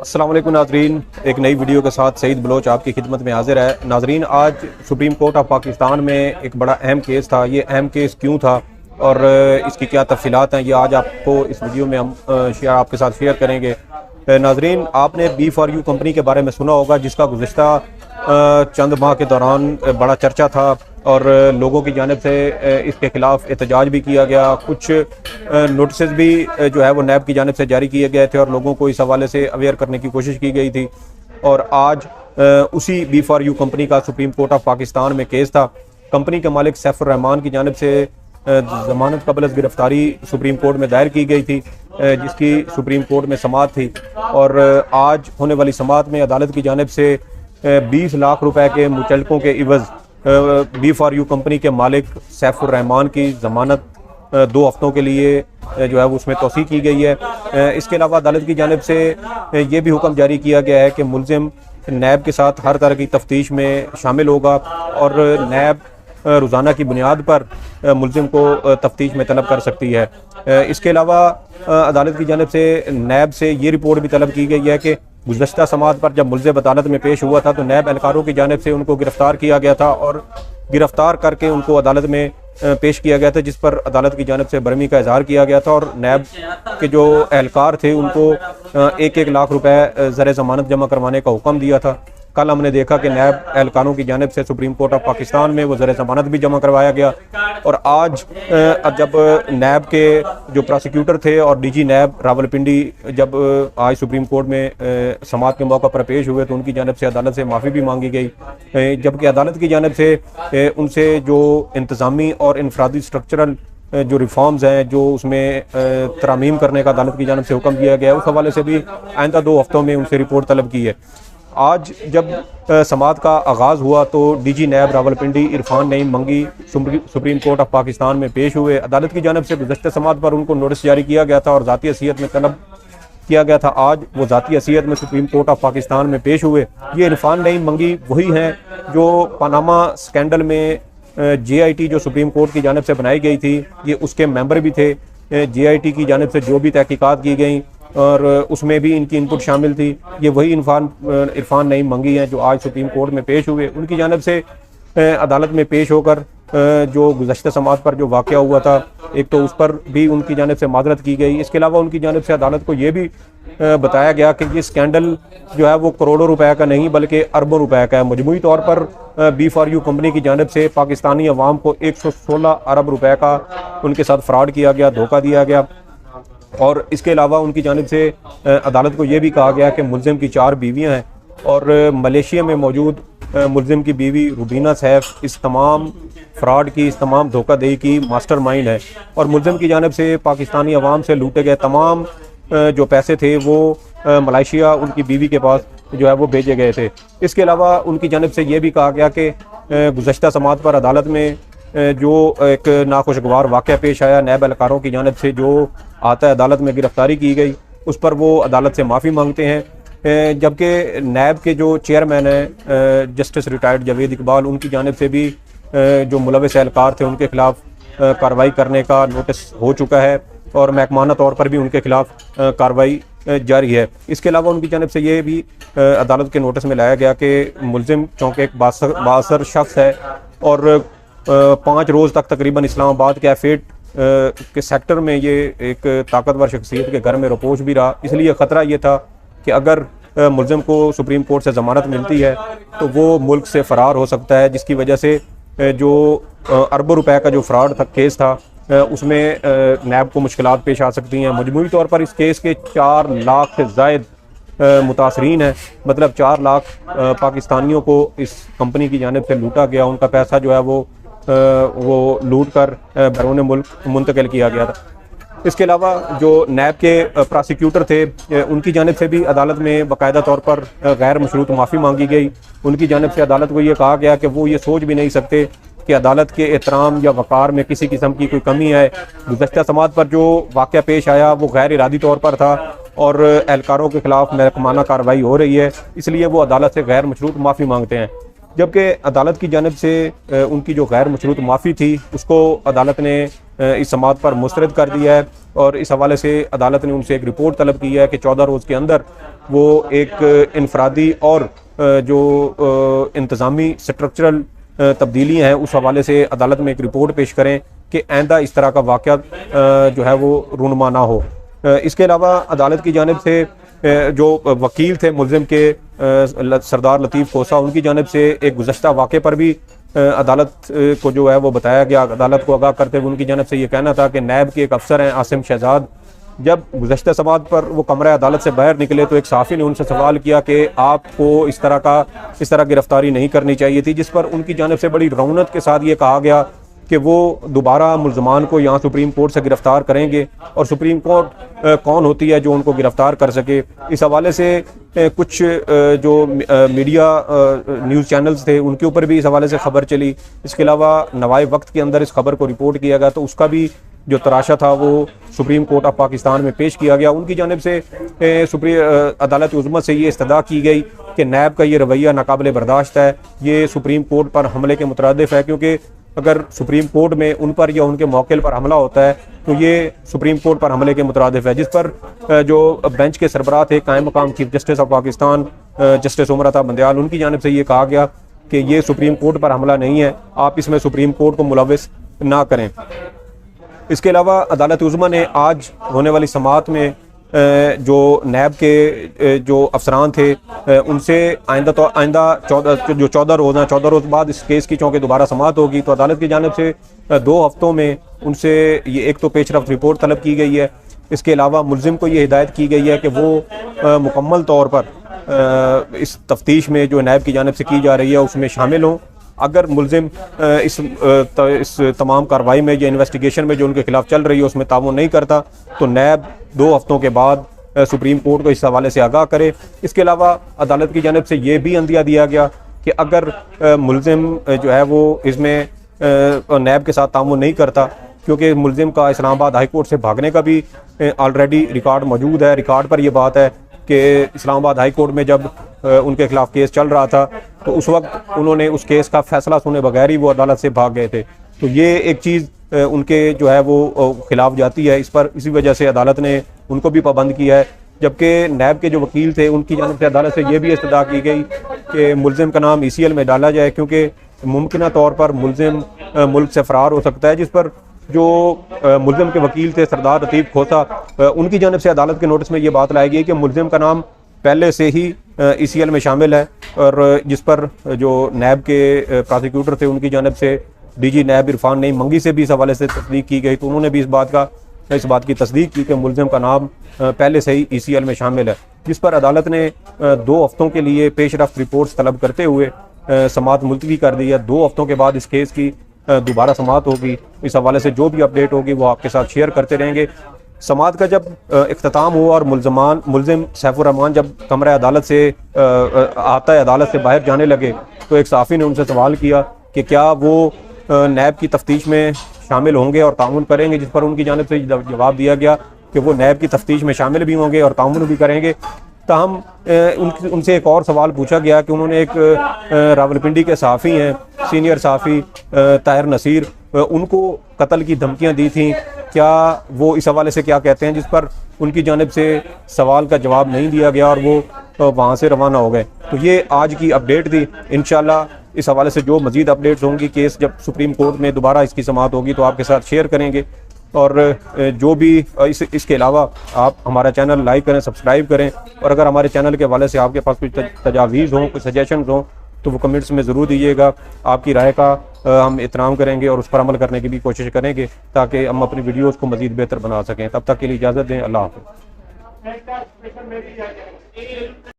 अस्सलाम वालेकुम नाजरीन, एक नई वीडियो के साथ सईद बलोच आपकी खिदमत में हाजिर है। नाजरीन, आज सुप्रीम कोर्ट ऑफ पाकिस्तान में एक बड़ा अहम केस था। ये अहम केस क्यों था और इसकी क्या तफसीलात हैं, ये आज आपको इस वीडियो में हम आपके साथ शेयर करेंगे। नाजरीन, आपने B4U कंपनी के बारे में सुना होगा, जिसका गुज़िश्ता चंद माह के दौरान बड़ा चर्चा था और लोगों की जानिब से इसके ख़िलाफ़ एहतजाज भी किया गया। कुछ नोटिस भी जो है वो नैब की जानिब से जारी किए गए थे और लोगों को इस हवाले से अवेयर करने की कोशिश की गई थी। और आज उसी B4U कंपनी का सुप्रीम कोर्ट ऑफ पाकिस्तान में केस था। कंपनी के मालिक सैफुर रहमान की जानिब से ज़मानत कबल गिरफ्तारी सुप्रीम कोर्ट में दायर की गई थी, जिसकी सुप्रीम कोर्ट में समाअत थी। और आज होने वाली समाअत में अदालत की जानिब से 20 लाख रुपए के मुचलकों के इवज़ B4U कंपनी के मालिक सैफुर रहमान की ज़मानत 2 हफ्तों के लिए जो है वो उसमें तौसीक़ की गई है। इसके अलावा अदालत की जानिब से ये भी हुक्म जारी किया गया है कि मुल्ज़िम नैब के साथ हर तरह की तफ्तीश में शामिल होगा और नैब रोज़ाना की बुनियाद पर मुल्ज़िम को तफ्तीश में तलब कर सकती है। इसके अलावा अदालत की जानिब से नैब से ये रिपोर्ट भी तलब की गई है कि गुज़श्ता समाअत पर जब मुल्ज़िम अदालत में पेश हुआ था तो नैब एहलकारों की जानिब से उनको गिरफ़्तार किया गया था और गिरफ़्तार करके उनको अदालत में पेश किया गया था, जिस पर अदालत की जानिब से बरहमी का इजहार किया गया था। और नैब के जो एहलकार थे उनको 1-1 लाख रुपए ज़र ज़मानत जमा करवाने का हुक्म दिया था। कल हमने देखा कि नैब एहलकारों की जानिब से सुप्रीम कोर्ट ऑफ पाकिस्तान में वो ज़र ज़मानत भी जमा करवाया गया। और आज जब नैब के जो प्रोसिक्यूटर थे और DG नैब रावलपिंडी जब आज सुप्रीम कोर्ट में समाअत के मौका पर पेश हुए तो उनकी जानिब से अदालत से माफ़ी भी मांगी गई, जबकि अदालत की जानिब से उनसे जो इंतज़ामी और इनफरादी स्ट्रक्चरल जो रिफॉर्म्स हैं जो उसमें तरमीम करने का अदालत की जानिब से हुक्म दिया गया है, उस हवाले से भी आइंदा 2 हफ्तों में उनसे रिपोर्ट तलब की है। आज जब समाअत का आगाज़ हुआ तो DG नैब रावलपिंडी इरफान नईम मंगी सुप्रीम कोर्ट ऑफ पाकिस्तान में पेश हुए। अदालत की जानिब से गुज़श्ता समाअत पर उनको नोटिस जारी किया गया था और ज़ाती हैसियत में तलब किया गया था। आज वो ज़ाती हैसियत में सुप्रीम कोर्ट ऑफ पाकिस्तान में पेश हुए। ये इरफान नईम मंगी वही हैं जो पनामा स्कैंडल में JIT जो सुप्रीम कोर्ट की जानिब से बनाई गई थी, ये उसके मेंबर भी थे। JIT की जानिब से जो भी तहकीकात की गई और उसमें भी इनकी इनपुट शामिल थी। ये वही इरफान नईम मंगी हैं जो आज सुप्रीम कोर्ट में पेश हुए। उनकी जानिब से अदालत में पेश होकर जो गुज़श्ता समाअत पर जो वाक़या हुआ था, एक तो उस पर भी उनकी जानिब से माजरत की गई। इसके अलावा उनकी जानिब से अदालत को ये भी बताया गया कि ये स्कैंडल जो है वो करोड़ों रुपए का नहीं बल्कि अरबों रुपए का है। मजमूई तौर पर B4U कंपनी की जानिब से पाकिस्तानी अवाम को 116 अरब रुपए का उनके साथ फ्रॉड किया गया, धोखा दिया गया। और इसके अलावा उनकी जानिब से अदालत को ये भी कहा गया कि मुल्ज़िम की 4 बीवियाँ हैं और मलेशिया में मौजूद मुल्ज़िम की बीवी रुबीना सैफ इस तमाम फ्रॉड की, इस तमाम धोखाधड़ी की मास्टरमाइंड है। और मुल्ज़िम की जानिब से पाकिस्तानी अवाम से लूटे गए तमाम जो पैसे थे वो मलेशिया उनकी बीवी के पास जो है वो भेजे गए थे। इसके अलावा उनकी जानिब से ये भी कहा गया कि गुज़श्ता समाअत पर अदालत में जो एक नाखुशगवार वाक़या पेश आया, नैब एहलकारों की जानिब से जो आता है अदालत में गिरफ्तारी की गई, उस पर वो अदालत से माफ़ी मांगते हैं। जबकि नैब के जो चेयरमैन हैं जस्टिस रिटायर्ड जावेद इकबाल, उनकी जानिब से भी जो मुलविस एहलकार थे उनके खिलाफ़ कार्रवाई करने का नोटिस हो चुका है और महकमाना तौर पर भी उनके खिलाफ़ कार्रवाई जारी है। इसके अलावा उनकी जानिब से ये भी अदालत के नोटिस में लाया गया कि मुल्ज़िम चूँकि एक बासर शख्स है और 5 रोज़ तक तकरीबन इस्लामाबाद के F8 के सेक्टर में ये एक ताकतवर शख्सियत के घर में रपोश भी रहा। इसलिए ख़तरा ये था कि अगर मुल्ज़िम को सुप्रीम कोर्ट से ज़मानत मिलती है तो वो मुल्क से फ़रार हो सकता है, जिसकी वजह से जो अरबों रुपए का जो फ्रॉड था केस था उसमें नैब को मुश्किलात पेश आ सकती हैं। मजमूई तौर पर इस केस के 4 लाख से ज़ायद मुतासरीन हैं, मतलब 4 लाख पाकिस्तानियों को इस कंपनी की जानिब से लूटा गया। उनका पैसा जो है वो लूट कर बैरून मुल्क मुंतकिल किया गया था। इसके अलावा जो नैब के प्रोसिक्यूटर थे उनकी जानिब से भी अदालत में बाकायदा तौर पर गैर मशरूत माफ़ी मांगी गई। उनकी जानिब से अदालत को ये कहा गया कि वो ये सोच भी नहीं सकते कि अदालत के एहतराम या वक़ार में किसी किस्म की कोई कमी है। गुज़श्ता समाअत पर जो वाक़या पेश आया वो गैर इरादी तौर पर था और एहलकारों के खिलाफ महकमाना कार्रवाई हो रही है, इसलिए वो अदालत से गैर मशरूत माफ़ी मांगते हैं। जबकि अदालत की जानिब से उनकी जो गैर मशरूत माफ़ी थी उसको अदालत ने इस समाअत पर मुस्तरद कर दिया है और इस हवाले से अदालत ने उनसे एक रिपोर्ट तलब की है कि 14 रोज़ के अंदर वो एक इनफरादी और जो इंतज़ामी स्ट्रक्चरल तब्दीलियाँ हैं उस हवाले से अदालत में एक रिपोर्ट पेश करें कि आइंदा इस तरह का वाक़या जो है वो रूनुमा ना हो। इसके अलावा अदालत की जानिब से जो वकील थे मुल्ज़िम के सरदार लतीफ़ खोसा, उनकी जानिब से एक गुज़श्ता वाक़े पर भी अदालत को जो है वो बताया गया। अदालत को आगाह करते हुए उनकी जानिब से ये कहना था कि नैब के एक अफसर हैं आसिम शहजाद, जब गुज़श्ता समात पर वो कमरा अदालत से बाहर निकले तो एक साफ़ी ने उनसे सवाल किया कि आपको इस तरह गिरफ्तारी नहीं करनी चाहिए थी, जिस पर उनकी जानिब से बड़ी रौनक के साथ ये कहा गया कि वो दोबारा मुल्ज़मान को यहाँ सुप्रीम कोर्ट से गिरफ़्तार करेंगे और सुप्रीम कोर्ट कौन होती है जो उनको गिरफ़्तार कर सके। इस हवाले से कुछ जो मीडिया न्यूज़ चैनल्स थे उनके ऊपर भी इस हवाले से ख़बर चली। इसके अलावा नवाए वक्त के अंदर इस खबर को रिपोर्ट किया गया तो उसका भी जो तराशा था वो सुप्रीम कोर्ट ऑफ पाकिस्तान में पेश किया गया। उनकी जानिब से अदालत उज़्मा से ये इस्तदा की गई कि नैब का ये रवैया नाकाबिले बर्दाश्त है, ये सुप्रीम कोर्ट पर हमले के मुतरादिफ है, क्योंकि अगर सुप्रीम कोर्ट में उन पर या उनके मौक़िल पर हमला होता है तो ये सुप्रीम कोर्ट पर हमले के मुतरादिफ है। जिस पर जो बेंच के सरबराह थे कायम मकाम chief justice of Pakistan justice Umar Ata Bandial, उनकी जानिब से ये कहा गया कि ये सुप्रीम कोर्ट पर हमला नहीं है, आप इसमें सुप्रीम कोर्ट को मुलव्विस ना करें। इसके अलावा अदालत उज़्मा ने आज होने वाली समाअत में जो नैब के जो अफसरान थे उनसे आइंदा 14 रोज़ बाद इस केस की चूँकि दोबारा समाअत होगी तो अदालत की जानिब से 2 हफ्तों में उनसे ये एक तो पेशरफ्त रिपोर्ट तलब की गई है। इसके अलावा मुल्ज़िम को ये हिदायत की गई है कि वो मुकम्मल तौर पर इस तफ्तीश में जो नैब की जानिब से की जा रही है उसमें शामिल हों। अगर मुल्ज़िम इस तमाम कार्रवाई में या इन्वेस्टिगेशन में जो उनके खिलाफ चल रही है उसमें ताउन नहीं करता तो नैब 2 हफ्तों के बाद सुप्रीम कोर्ट को इस हवाले से आगाह करे। इसके अलावा अदालत की जानिब से ये भी अंदिया दिया गया कि अगर मुल्ज़िम जो है वो इसमें नैब के साथ ताउन नहीं करता, क्योंकि मुल्ज़िम का इस्लामाबाद हाई कोर्ट से भागने का भी ऑलरेडी रिकॉर्ड मौजूद है। रिकॉर्ड पर यह बात है कि इस्लामाबाद हाई कोर्ट में जब उनके खिलाफ केस चल रहा था तो उस वक्त उन्होंने उस केस का फैसला सुने बगैर ही वो अदालत से भाग गए थे। तो ये एक चीज़ उनके जो है वो खिलाफ जाती है। इसी वजह से अदालत ने उनको भी पाबंद किया है। जबकि नैब के जो वकील थे उनकी जानिब से अदालत से ये भी इस्तदा की गई कि मुल्ज़िम का नाम ECL में डाला जाए, क्योंकि मुमकिन तौर पर मुल्ज़िम मुल्क से फ़रार हो सकता है। जिस पर जो मुल्ज़िम के वकील थे सरदार लतीफ़ खोसा, उनकी जानिब से अदालत के नोटिस में ये बात लाई गई कि मुल्ज़िम का नाम पहले से ही ECL में शामिल है, और जिस पर जो नैब के प्रोसिक्यूटर थे उनकी जानिब से DG नैब इरफान नईम मंगी से भी इस हवाले से तस्दीक की गई तो उन्होंने भी इस बात की तस्दीक की कि मुल्ज़िम का नाम पहले से ही ECL में शामिल है। जिस पर अदालत ने 2 हफ्तों के लिए पेशरफ्त रिपोर्ट्स तलब करते हुए समाअत मुलतवी कर दी है। 2 हफ्तों के बाद इस केस की दोबारा समाअत होगी। इस हवाले से जो भी अपडेट होगी वो आपके साथ शेयर करते रहेंगे। समाअत का जब इख्तिताम हुआ और मुल्ज़िम सैफुर रहमान जब कमरा अदालत से आता है, अदालत से बाहर जाने लगे, तो एक साफ़ी ने उनसे सवाल किया कि क्या वो नैब की तफ्तीश में शामिल होंगे और ताउन करेंगे, जिस पर उनकी जानिब से जवाब दिया गया कि वो नैब की तफ्तीश में शामिल भी होंगे और ताउन भी करेंगे। ताहम उनसे एक और सवाल पूछा गया कि उन्होंने एक रावलपिंडी के सहाफ़ी हैं, सीनियर सहाफ़ी ताहिर नसीर, उनको कत्ल की धमकियां दी थी, क्या वो इस हवाले से क्या कहते हैं, जिस पर उनकी जानिब से सवाल का जवाब नहीं दिया गया और वो वहाँ से रवाना हो गए। तो ये आज की अपडेट थी। इंशाल्लाह इस हवाले से जो मज़ीद अपडेट्स होंगी, केस जब सुप्रीम कोर्ट में दोबारा इसकी समाअत होगी तो आपके साथ शेयर करेंगे। और जो भी इसके अलावा आप हमारा चैनल लाइक करें, सब्सक्राइब करें, और अगर हमारे चैनल के हवाले से आपके पास कुछ तजावीज़ हों, कुछ सजेशंस हों तो वो कमेंट्स में ज़रूर दीजिएगा। आपकी राय का हम एहतराम करेंगे और उस पर अमल करने की भी कोशिश करेंगे ताकि हम अपनी वीडियोज़ को मज़ीद बेहतर बना सकें। तब तक के लिए इजाज़त दें। अल्लाह हाफ़िज़।